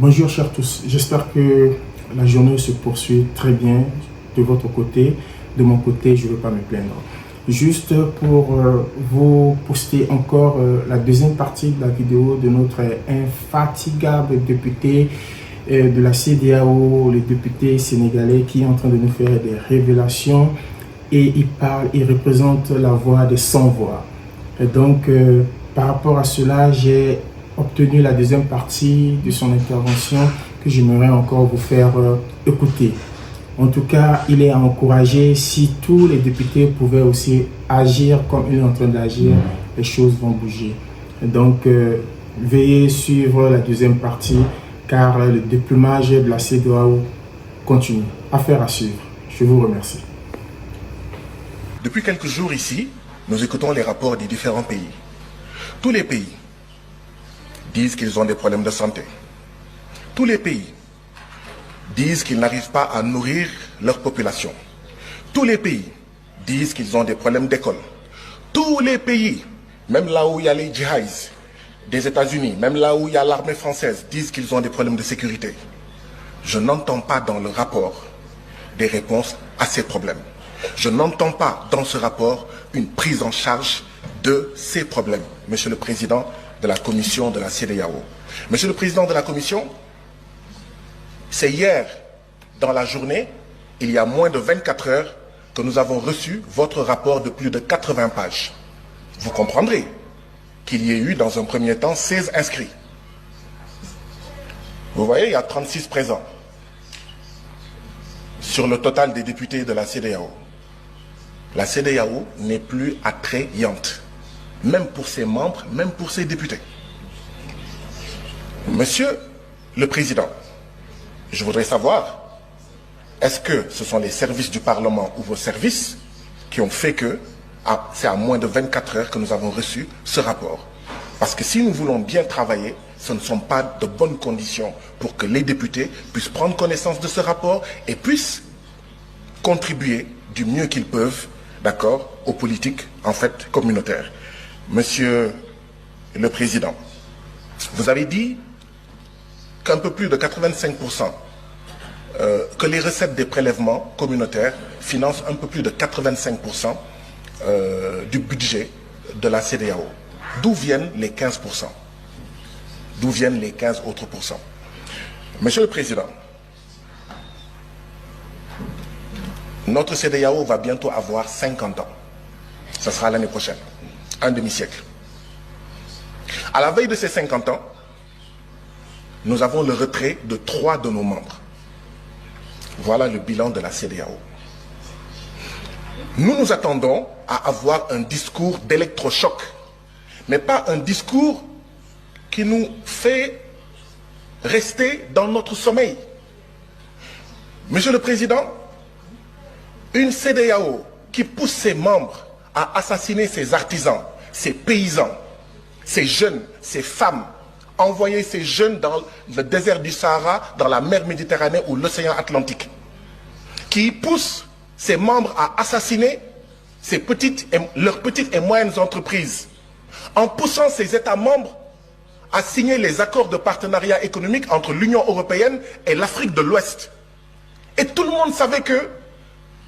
Bonjour chers tous, j'espère que la journée se poursuit très bien de votre côté. De mon côté, je ne veux pas me plaindre. Juste pour vous poster encore la deuxième partie de la vidéo de notre infatigable député de la CEDEAO, le député sénégalais qui est en train de nous faire des révélations et il représente la voix des sans-voix. Et donc, par rapport à cela, j'ai obtenu la deuxième partie de son intervention que j'aimerais encore vous faire écouter. En tout cas, il est à encourager. Si tous les députés pouvaient aussi agir comme il est en train d'agir, les choses vont bouger. Donc, veuillez suivre la deuxième partie car le déplumage de la CEDEAO continue. Affaire à suivre. Je vous remercie. Depuis quelques jours ici, nous écoutons les rapports des différents pays. Tous les pays disent qu'ils ont des problèmes de santé. Tous les pays disent qu'ils n'arrivent pas à nourrir leur population. Tous les pays disent qu'ils ont des problèmes d'école. Tous les pays, même là où il y a les djihadistes des États-Unis, même là où il y a l'armée française, disent qu'ils ont des problèmes de sécurité. Je n'entends pas dans le rapport des réponses à ces problèmes. Je n'entends pas dans ce rapport une prise en charge de ces problèmes. Monsieur le Président de la Commission de la CEDEAO. Monsieur le Président de la Commission, c'est hier, dans la journée, il y a moins de 24 heures, que nous avons reçu votre rapport de plus de 80 pages. Vous comprendrez qu'il y ait eu, dans un premier temps, 16 inscrits. Vous voyez, il y a 36 présents sur le total des députés de la CEDEAO. La CEDEAO n'est plus attrayante, même pour ses membres, même pour ses députés. Monsieur le Président, je voudrais savoir, est-ce que ce sont les services du Parlement ou vos services qui ont fait que c'est à moins de 24 heures que nous avons reçu ce rapport? Parce que si nous voulons bien travailler, ce ne sont pas de bonnes conditions pour que les députés puissent prendre connaissance de ce rapport et puissent contribuer du mieux qu'ils peuvent, d'accord, aux politiques, en fait, communautaires. Monsieur le Président, vous avez dit qu'un peu plus de 85%, que les recettes des prélèvements communautaires financent un peu plus de 85% du budget de la CEDEAO. D'où viennent les 15%? D'où viennent les 15 autres pourcents? Monsieur le Président, notre CEDEAO va bientôt avoir 50 ans. Ce sera l'année prochaine, un demi-siècle. À la veille de ces 50 ans, nous avons le retrait de 3 de nos membres. Voilà le bilan de la CEDEAO. Nous nous attendons à avoir un discours d'électrochoc, mais pas un discours qui nous fait rester dans notre sommeil. Monsieur le Président, une CEDEAO qui pousse ses membres à assassiner ses artisans, ses paysans, ses jeunes, ses femmes, envoyer ces jeunes dans le désert du Sahara, dans la mer Méditerranée ou l'océan Atlantique, qui pousse ses membres à assassiner leurs petites et moyennes entreprises, en poussant ces États membres à signer les accords de partenariat économique entre l'Union européenne et l'Afrique de l'Ouest. Et tout le monde savait que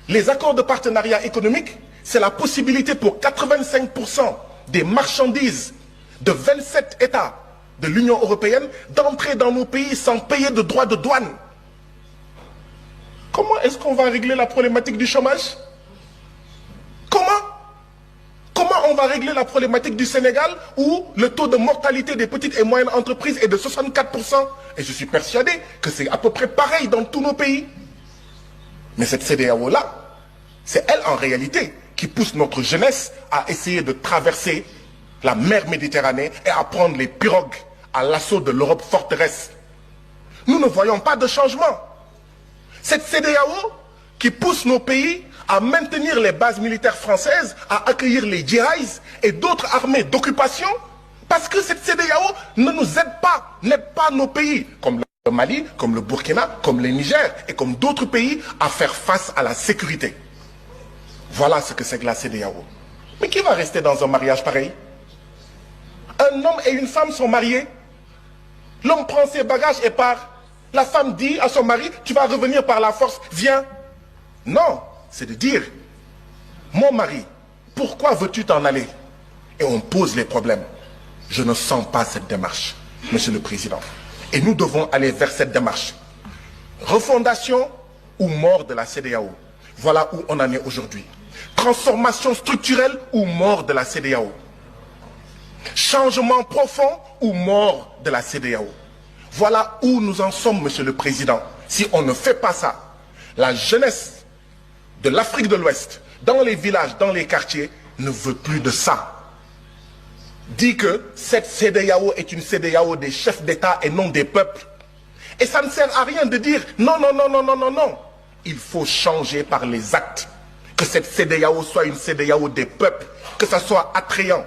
les accords de partenariat économique, c'est la possibilité pour 85% des marchandises de 27 États de l'Union européenne d'entrer dans nos pays sans payer de droits de douane. Comment est-ce qu'on va régler la problématique du chômage? Comment on va régler la problématique du Sénégal où le taux de mortalité des petites et moyennes entreprises est de 64%? Et je suis persuadé que c'est à peu près pareil dans tous nos pays. Mais cette CEDEAO-là, c'est elle en réalité qui pousse notre jeunesse à essayer de traverser la mer Méditerranée et à prendre les pirogues à l'assaut de l'Europe forteresse. Nous ne voyons pas de changement. Cette CEDEAO qui pousse nos pays à maintenir les bases militaires françaises, à accueillir les djihadistes et d'autres armées d'occupation, parce que cette CEDEAO ne nous n'aide pas nos pays, comme le Mali, comme le Burkina, comme le Niger et comme d'autres pays, à faire face à la sécurité. Voilà ce que c'est que la CEDEAO. Mais qui va rester dans un mariage pareil? Un homme et une femme sont mariés. L'homme prend ses bagages et part. La femme dit à son mari, tu vas revenir par la force, viens. Non, c'est de dire, mon mari, pourquoi veux-tu t'en aller? Et on pose les problèmes. Je ne sens pas cette démarche, Monsieur le Président. Et nous devons aller vers cette démarche. Refondation ou mort de la CEDEAO. Voilà où on en est aujourd'hui. Transformation structurelle ou mort de la CEDEAO. Changement profond ou mort de la CEDEAO. Voilà où nous en sommes, Monsieur le Président. Si on ne fait pas ça, la jeunesse de l'Afrique de l'Ouest, dans les villages, dans les quartiers, ne veut plus de ça. Dit que cette CEDEAO est une CEDEAO des chefs d'État et non des peuples. Et ça ne sert à rien de dire non, non, non, non, non, non, non. Il faut changer par les actes. Que cette CEDEAO soit une CEDEAO des peuples, que ça soit attrayant,